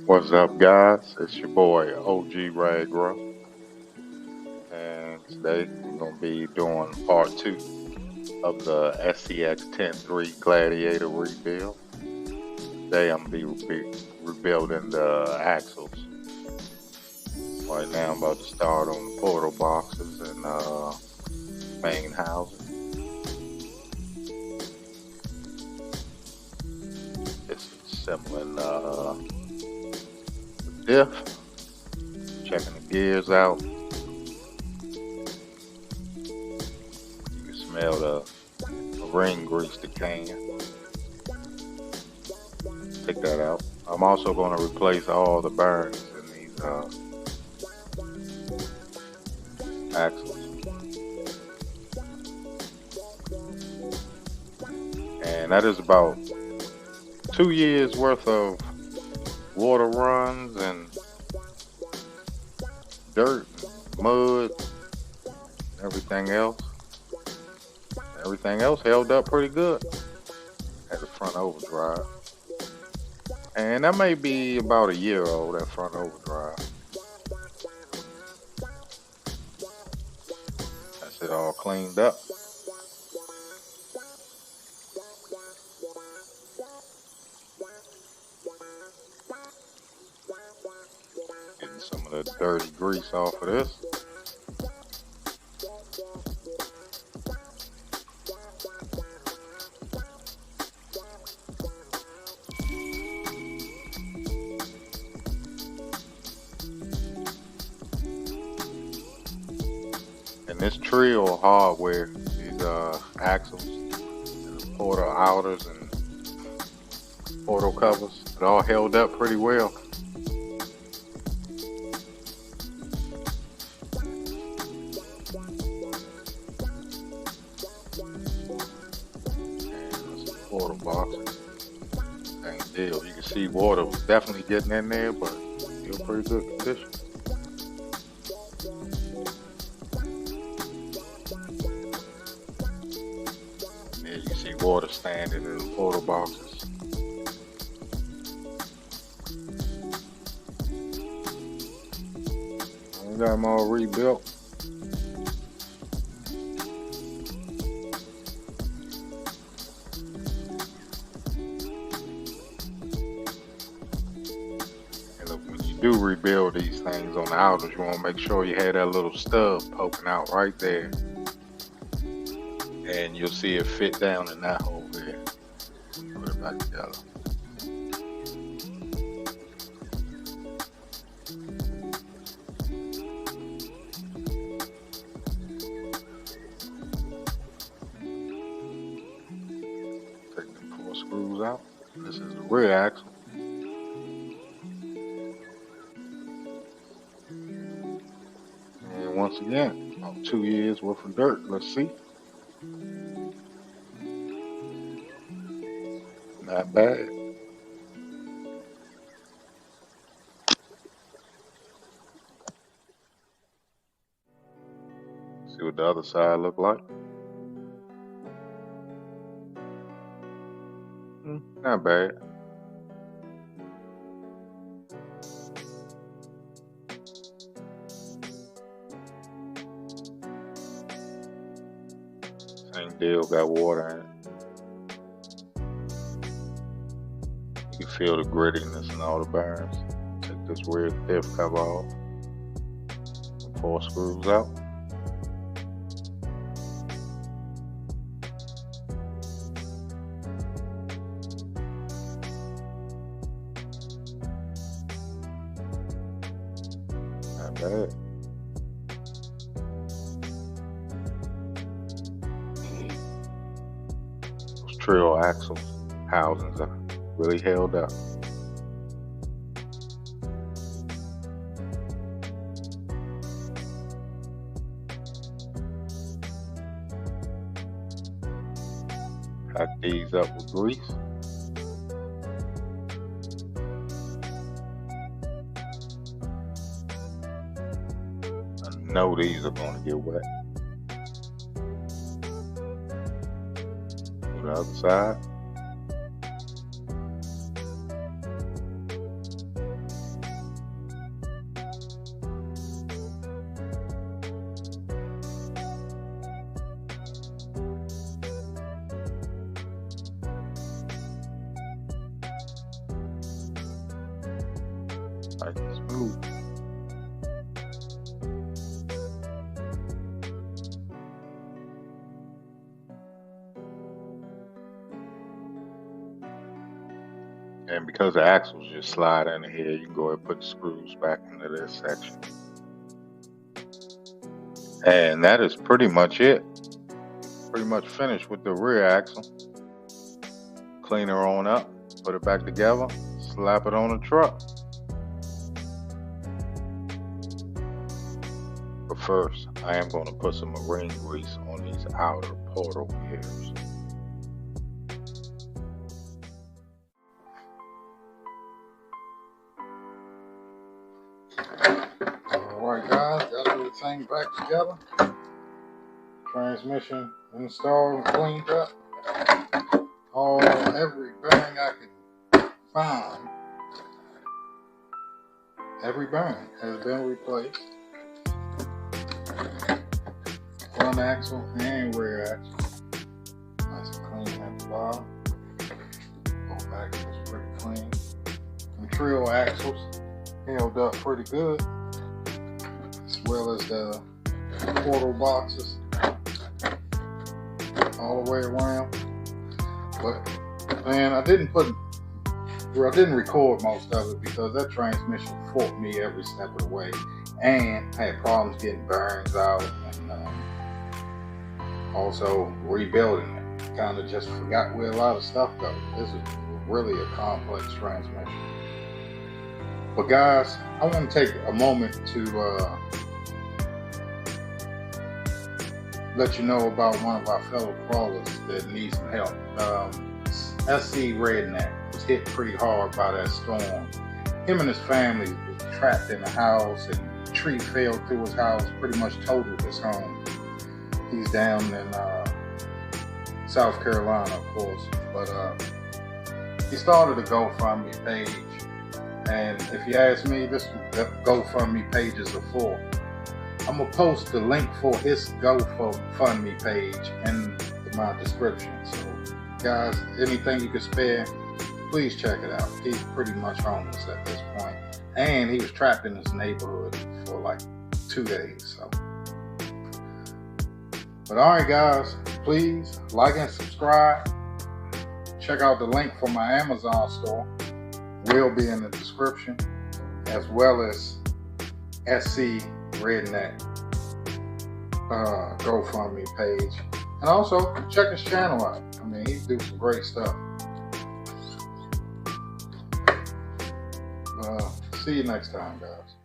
What's up, guys? It's your boy OG Ragro, and today we're gonna be doing part 2 of the SCX10.3 Gladiator rebuild. Today I'm gonna be rebuilding the axles. Right now I'm about to start on the portal boxes and main housing. This is assembling the diff, checking the gears out. You can smell the ring grease decaying. Take that out. I'm also going to replace all the bearings in these axles. And that is about 2 years worth of water runs and dirt, and mud, and everything else. Everything else held up pretty good. Had the front overdrive. And that may be about a year old, that front overdrive. That's it all cleaned up. Getting some of the dirty grease off of this. And this Treal hardware, these axles, and the portal outers and portal covers, it all held up pretty well. And some portal boxes, same deal. You can see water was definitely getting in there, but still pretty good condition. You see water standing in the portal boxes. We got them all rebuilt. And look, when you do rebuild these things on the outers, you want to make sure you have that little stub poking out right there. And you'll see it fit down in that hole there. Put it back together. Take the 4 screws out. This is the rear axle. And once again, about 2 years worth of dirt. Let's see. Not bad. See what the other side look like. Not bad. Same deal, got water in it. You can feel the grittiness in all the bearings. Take this rear diff cover off. 4 screws out. Not bad. Those Treal axle housings are really held up. Pack these up with grease. I know these are going to get wet. To the other side. Nice and smooth. And because the axles just slide in here, you can go ahead and put the screws back into this section. And that is pretty much it. Pretty much finished with the rear axle. Clean her on up, put it back together, slap it on the truck. But first, I am going to put some marine grease on these outer portal gears. Alright guys, got everything back together. Transmission installed and cleaned up. Every bearing I can find, every bearing has been replaced. Front axle and rear axle. Nice and clean at the bottom. Both axles pretty clean. The Treal axles held up pretty good, as well as the portal boxes all the way around. But man, I didn't record most of it because that transmission fought me every step of the way, and I had problems getting bearings out, and also rebuilding it. Kind of just forgot where a lot of stuff goes. This is really a complex transmission. But guys, I want to take a moment to let you know about one of our fellow crawlers that needs some help. SC10.3 was hit pretty hard by that storm. Him and his family were trapped in a house, and a tree fell through his house, pretty much totaled his home. He's down in South Carolina, of course, but he started a GoFundMe page, and if you ask me, this GoFundMe page is a for. I'm going to post the link for his GoFundMe page in my description. So, guys, anything you can spare, please check it out. He's pretty much homeless at this point. And he was trapped in his neighborhood for like 2 days. So, but alright, guys, please like and subscribe. Check out the link for my Amazon store. Will be in the description, as well as SC10.3 GoFundMe page, and also check his channel out. I mean, he do some great stuff. See you next time, guys.